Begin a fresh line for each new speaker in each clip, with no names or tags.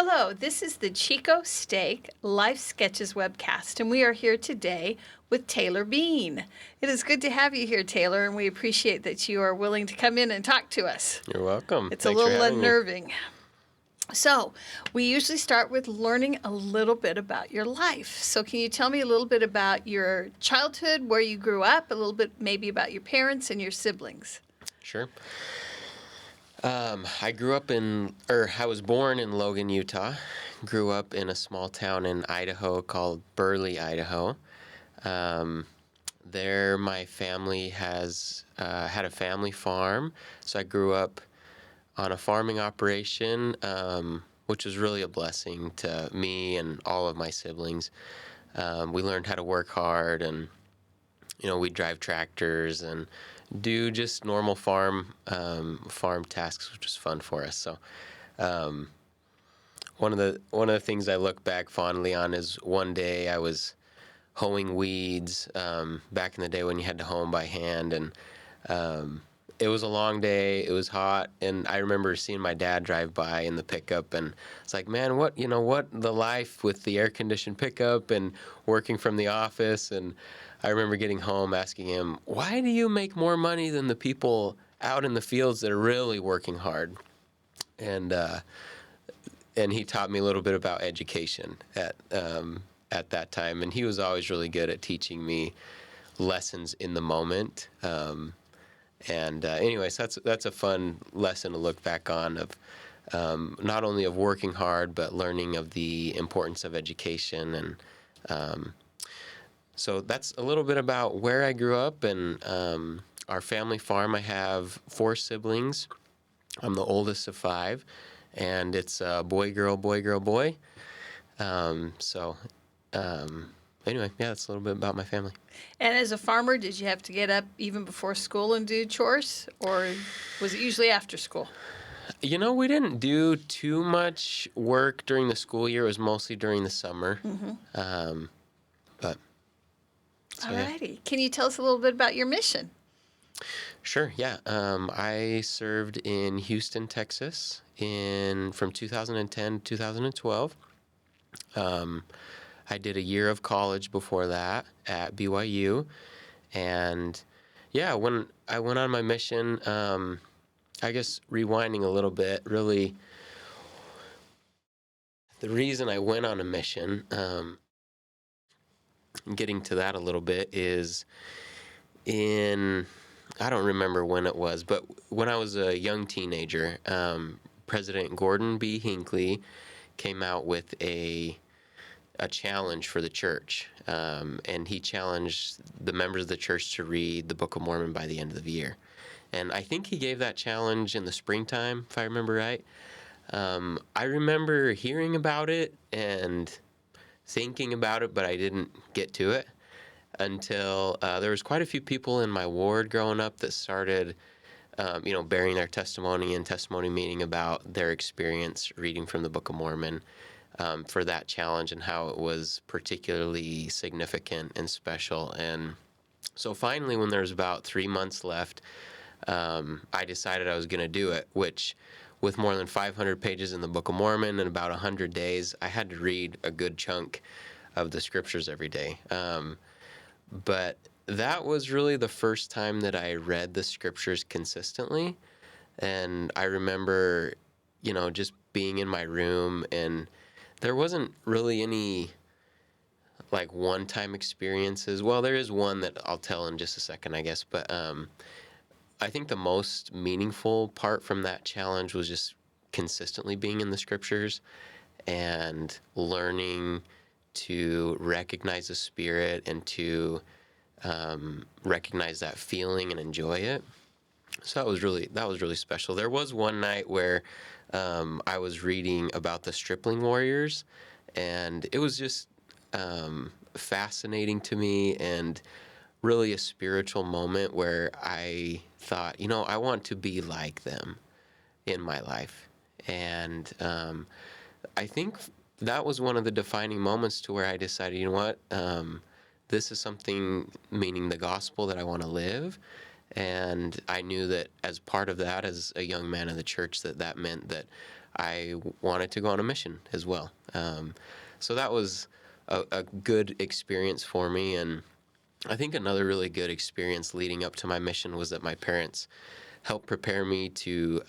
Hello, this is the Chico Steak Life Sketches webcast, and we are here today with Taylor Bean. It is good to have you here, Taylor, and we appreciate that you are willing to come in and talk to us.
You're welcome.
It's
Thanks
a
for
little
having me.
unnerving. So, we usually start with learning a little bit about your life. So, can you tell me a little bit about your childhood, where you grew up, a little bit maybe about your parents and your siblings?
Sure. I was born in Logan, Utah. Grew up in a small town in Idaho called Burley, Idaho. There, my family has had a family farm, so I grew up on a farming operation, which was really a blessing to me and all of my siblings. We learned how to work hard, and we drive tractors and do just normal farm tasks, which was fun for us. So, one of the things I look back fondly on is one day I was hoeing weeds back in the day when you had to hoe them by hand, and it was a long day. It was hot, and I remember seeing my dad drive by in the pickup, and it's like, man, what the life with the air-conditioned pickup and working from the office. And I remember getting home asking him, why do you make more money than the people out in the fields that are really working hard? And he taught me a little bit about education at that time, and he was always really good at teaching me lessons in the moment. Anyways, that's a fun lesson to look back on, of not only of working hard, but learning of the importance of education. And so that's a little bit about where I grew up and our family farm. I have 4 siblings. I'm the oldest of 5, and it's boy, girl, boy, girl, boy. Anyway, yeah, that's a little bit about my family.
And as a farmer, did you have to get up even before school and do chores, or was it usually after school?
We didn't do too much work during the school year. It was mostly during the summer. Mm-hmm.
All righty. Can you tell us a little bit about your mission?
Sure, yeah. I served in Houston, Texas from 2010 to 2012. I did a year of college before that at BYU. And yeah, when I went on my mission, I guess rewinding a little bit, really, the reason I went on a mission, getting to that a little bit, is I don't remember when it was, but when I was a young teenager, President Gordon B. Hinckley came out with a challenge for the church, and he challenged the members of the church to read the Book of Mormon by the end of the year. And I think he gave that challenge in the springtime, if I remember right. I remember hearing about it and thinking about it, but I didn't get to it until there was quite a few people in my ward growing up that started bearing their testimony in testimony meeting about their experience reading from the Book of Mormon for that challenge, and how it was particularly significant and special. And so finally, when there was about 3 months left, I decided I was going to do it, which, with more than 500 pages in the Book of Mormon and about 100 days, I had to read a good chunk of the scriptures every day. But that was really the first time that I read the scriptures consistently. And I remember, just being in my room, and there wasn't really any like one-time experiences. Well, there is one that I'll tell in just a second, I guess. But I think the most meaningful part from that challenge was just consistently being in the scriptures and learning to recognize the Spirit and to recognize that feeling and enjoy it. So that was really special. There was one night where I was reading about the stripling warriors, and it was just fascinating to me, and really a spiritual moment where I thought, I want to be like them in my life. And I think that was one of the defining moments to where I decided, this is something, meaning the gospel, that I want to live. And I knew that as part of that, as a young man in the church, that meant that I wanted to go on a mission as well. So that was a good experience for me. And I think another really good experience leading up to my mission was that my parents helped prepare me to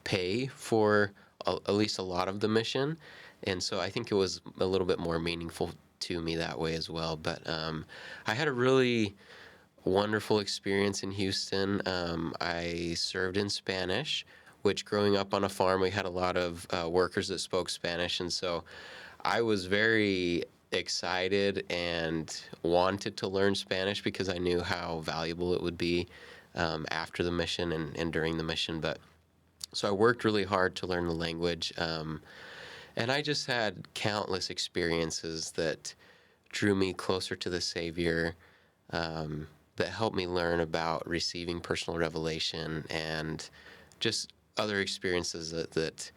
pay for at least a lot of the mission. And so I think it was a little bit more meaningful to me that way as well. But I had a really wonderful experience in Houston. I served in Spanish, which growing up on a farm, we had a lot of workers that spoke Spanish. And so I was very excited and wanted to learn Spanish because I knew how valuable it would be after the mission and during the mission. But so I worked really hard to learn the language. And I just had countless experiences that drew me closer to the Savior, that helped me learn about receiving personal revelation and just other experiences that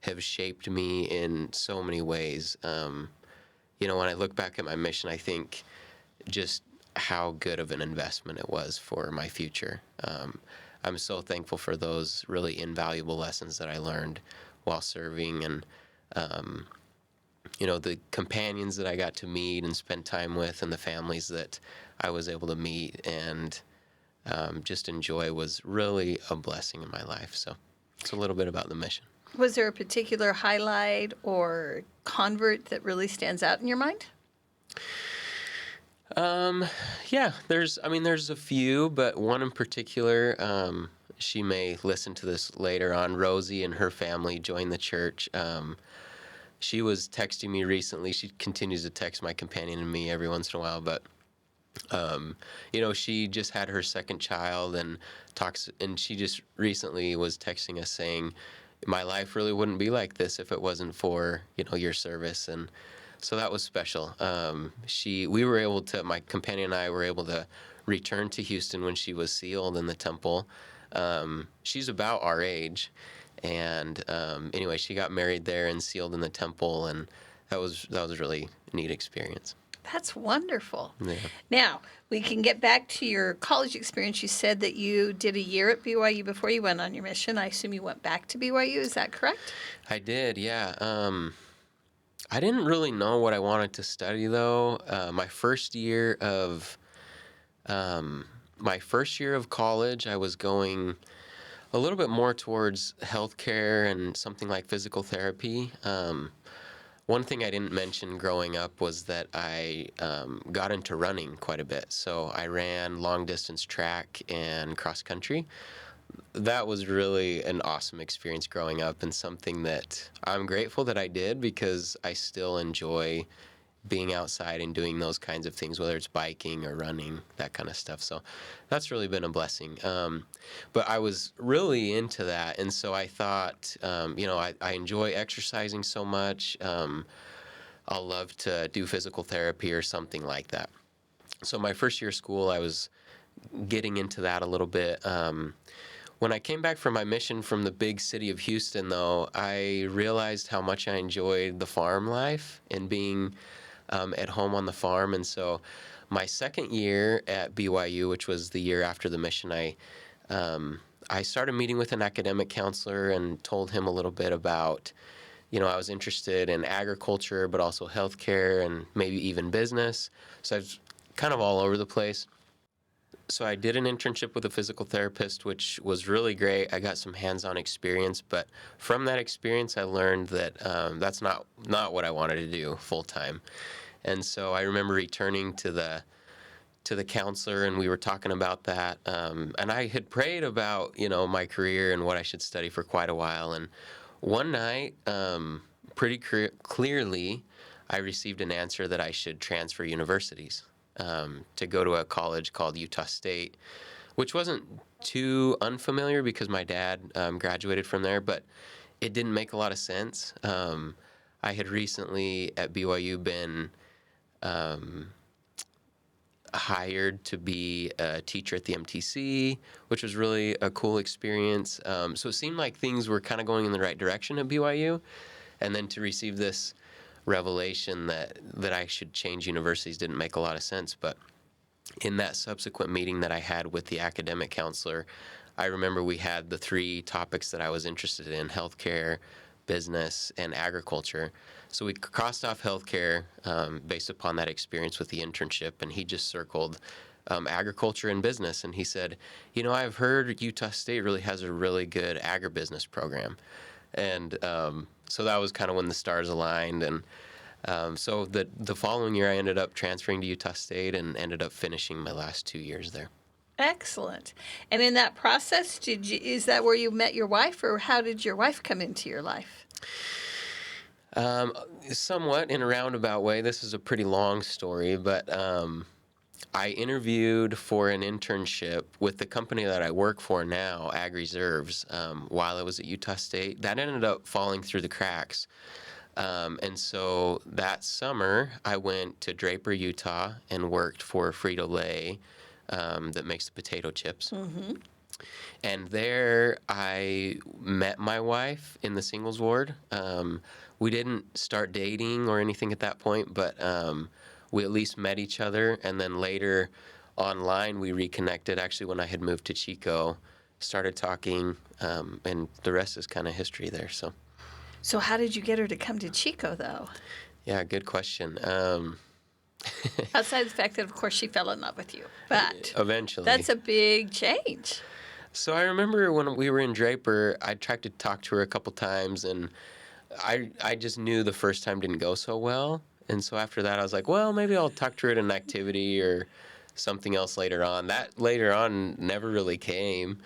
have shaped me in so many ways. When I look back at my mission, I think just how good of an investment it was for my future. I'm so thankful for those really invaluable lessons that I learned while serving, and the companions that I got to meet and spend time with, and the families that I was able to meet and just enjoy was really a blessing in my life. So it's a little bit about the mission.
Was there a particular highlight or convert that really stands out in your mind?
Yeah, there's a few, but one in particular, she may listen to this later on. Rosie and her family joined the church. She was texting me recently. She continues to text my companion and me every once in a while, but she just had her second child and she just recently was texting us saying, my life really wouldn't be like this if it wasn't for, your service. And so that was special. My companion and I were able to return to Houston when she was sealed in the temple. She's about our age. And anyway, she got married there and sealed in the temple. And that was a really neat experience.
That's wonderful.
Yeah.
Now, we can get back to your college experience. You said that you did a year at BYU before you went on your mission. I assume you went back to BYU. Is that correct?
I did, yeah. I didn't really know what I wanted to study, though. My first year of college, I was going a little bit more towards healthcare and something like physical therapy. One thing I didn't mention growing up was that I got into running quite a bit. So I ran long distance track and cross country. That was really an awesome experience growing up, and something that I'm grateful that I did, because I still enjoy being outside and doing those kinds of things, whether it's biking or running, that kind of stuff. So that's really been a blessing. But I was really into that, and so I thought, I enjoy exercising so much. I'll love to do physical therapy or something like that. So my first year of school, I was getting into that a little bit. When I came back from my mission from the big city of Houston, though, I realized how much I enjoyed the farm life and being at home on the farm. And so my second year at BYU, which was the year after the mission, I started meeting with an academic counselor and told him a little bit about, I was interested in agriculture, but also healthcare and maybe even business. So I was kind of all over the place. So I did an internship with a physical therapist, which was really great. I got some hands-on experience, but from that experience, I learned that that's not what I wanted to do full-time. And so I remember returning to the counselor, and we were talking about that. And I had prayed about, my career and what I should study for quite a while. And one night, pretty clearly, I received an answer that I should transfer universities. To go to a college called Utah State, which wasn't too unfamiliar because my dad graduated from there, but it didn't make a lot of sense. I had recently at BYU been hired to be a teacher at the MTC, which was really a cool experience. So it seemed like things were kind of going in the right direction at BYU, and then to receive this revelation that I should change universities didn't make a lot of sense. But in that subsequent meeting that I had with the academic counselor, I remember we had the three topics that I was interested in: healthcare, business, and agriculture. So we crossed off healthcare based upon that experience with the internship, and he just circled agriculture and business. And he said, I've heard Utah State really has a really good agribusiness program. And so that was kind of when the stars aligned. And so the following year, I ended up transferring to Utah State and ended up finishing my last 2 years there.
Excellent. And in that process, is that where you met your wife, or how did your wife come into your life?
Somewhat in a roundabout way. This is a pretty long story, but I interviewed for an internship with the company that I work for now, Ag Reserves, while I was at Utah State. That ended up falling through the cracks. And so that summer, I went to Draper, Utah, and worked for Frito-Lay that makes the potato chips.
Mm-hmm.
And there I met my wife in the singles ward. We didn't start dating or anything at that point, but we at least met each other. And then later online, we reconnected. Actually, when I had moved to Chico, started talking, and the rest is kind of history there.
So how did you get her to come to Chico, though?
Yeah, good question.
Outside the fact that, of course, she fell in love with you. But
Eventually.
that's a big change.
So I remember when we were in Draper, I tried to talk to her a couple times, and I just knew the first time didn't go so well. And so after that, I was like, well, maybe I'll talk to her at an activity or something else later on. That later on never really came.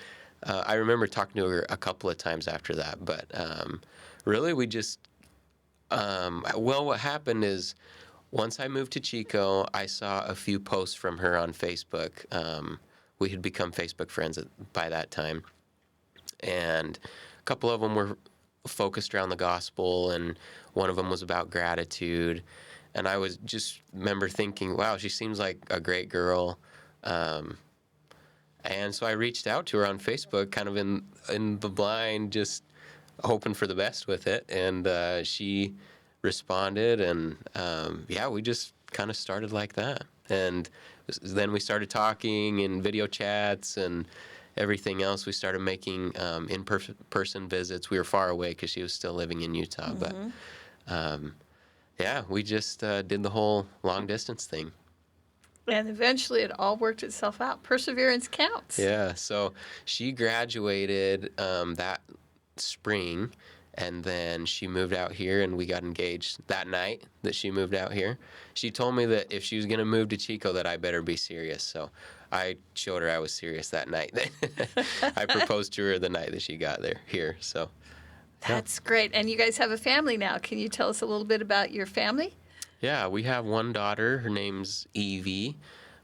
I remember talking to her a couple of times after that, but really we just, what happened is once I moved to Chico, I saw a few posts from her on Facebook. We had become Facebook friends by that time. And a couple of them were focused around the gospel, and one of them was about gratitude. And I was just remember thinking, wow, she seems like a great girl. And so I reached out to her on Facebook, kind of in the blind, just hoping for the best with it. And she responded, and we just kind of started like that. And then we started talking in video chats and everything else. We started making in-person visits. We were far away because she was still living in Utah.
Mm-hmm.
But we just did the whole long-distance thing.
And eventually it all worked itself out. Perseverance counts.
Yeah, so she graduated that spring, and then she moved out here, and we got engaged that night that she moved out here. She told me that if she was going to move to Chico, that I better be serious. So I showed her I was serious that night. I proposed to her the night that she got here. So
That's great. And you guys have a family now. Can you tell us a little bit about your family?
yeah, we have one daughter. Her name's Evie.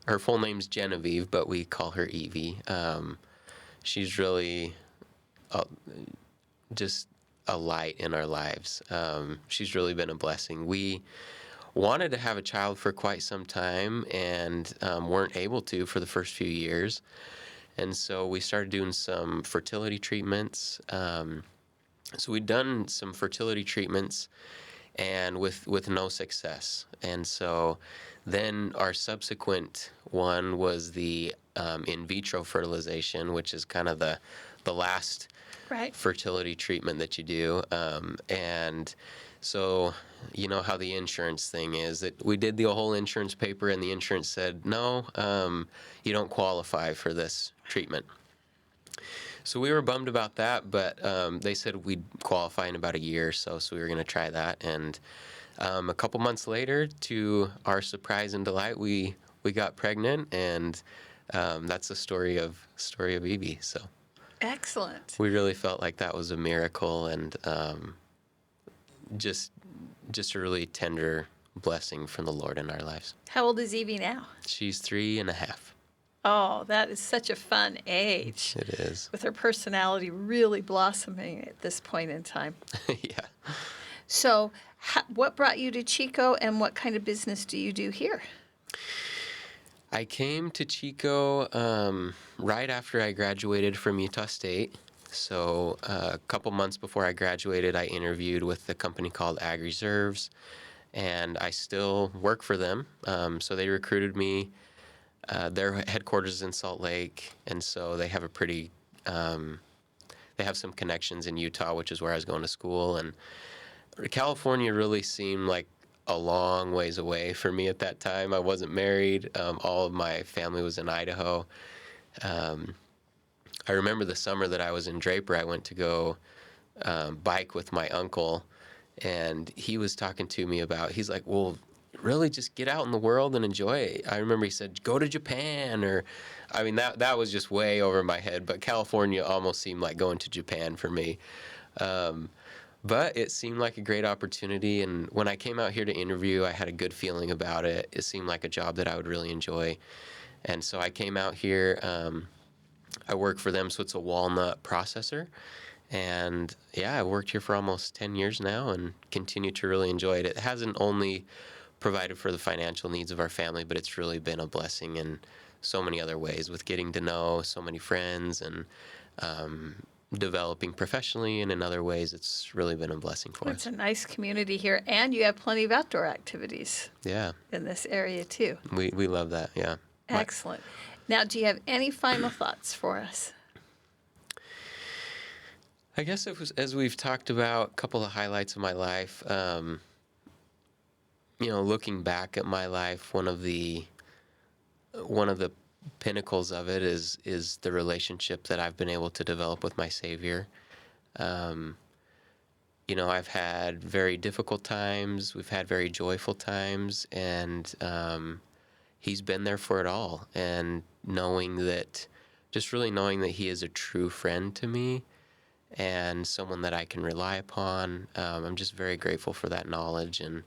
Her full name's Genevieve, but we call her Evie. She's really just a light in our lives. She's really been a blessing. We wanted to have a child for quite some time and weren't able to for the first few years. And so we started doing some fertility treatments. So we'd done some fertility treatments and with no success. And so then our subsequent one was the in vitro fertilization, which is kind of the last
Right.
fertility treatment that you do. And so you know how the insurance thing is, that we did the whole insurance paper and the insurance said, no, you don't qualify for this treatment. So we were bummed about that, but they said we'd qualify in about a year or so we were going to try that. And a couple months later, to our surprise and delight, we got pregnant, and that's the story of Evie. So
Excellent.
we really felt like that was a miracle, and just a really tender blessing from the Lord in our lives.
How old is Evie now?
She's 3.5.
Oh, that is such a fun age.
It is.
With her personality really blossoming at this point in time.
Yeah.
So what brought you to Chico, and what kind of business do you do here?
I came to Chico right after I graduated from Utah State. So a couple months before I graduated, I interviewed with a company called Ag Reserves, and I still work for them. So they recruited me Their headquarters is in Salt Lake, and so they have a pretty they have some connections in Utah, which is where I was going to school. And California really seemed like a long ways away for me at that time. I wasn't married. All of my family was in Idaho. Um, I remember the summer that I was in Draper, I went to go bike with my uncle, and he was talking to me about, he's like, well, really just get out in the world and enjoy it. I remember he said, go to Japan, or, I mean, that was just way over my head, but California almost seemed like going to Japan for me. But it seemed like a great opportunity, and when I came out here to interview, I had a good feeling about it. It seemed like a job that I would really enjoy, and so I came out here. I work for them, so it's a walnut processor, and yeah, I've worked here for almost 10 years now and continue to really enjoy it. It hasn't only provided for the financial needs of our family, but it's really been a blessing in so many other ways, with getting to know so many friends and developing professionally, and in other ways it's really been a blessing for
It's
us.
a nice community here, and you have plenty of outdoor activities
Yeah,
in this area too.
we love that, yeah.
Excellent. Now, do you have any final thoughts for us?
I guess as we've talked about a couple of highlights of my life, looking back at my life, one of the pinnacles of it is the relationship that I've been able to develop with my Savior. I've had very difficult times, we've had very joyful times, and He's been there for it all. And knowing that He is a true friend to me and someone that I can rely upon, I'm just very grateful for that knowledge, and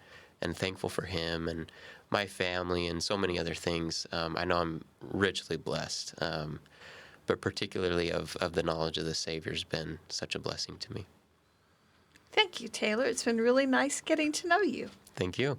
thankful for Him and my family and so many other things. I know I'm richly blessed, but particularly of the knowledge of the Savior has been such a blessing to me.
Thank you, Taylor. It's been really nice getting to know you.
Thank you.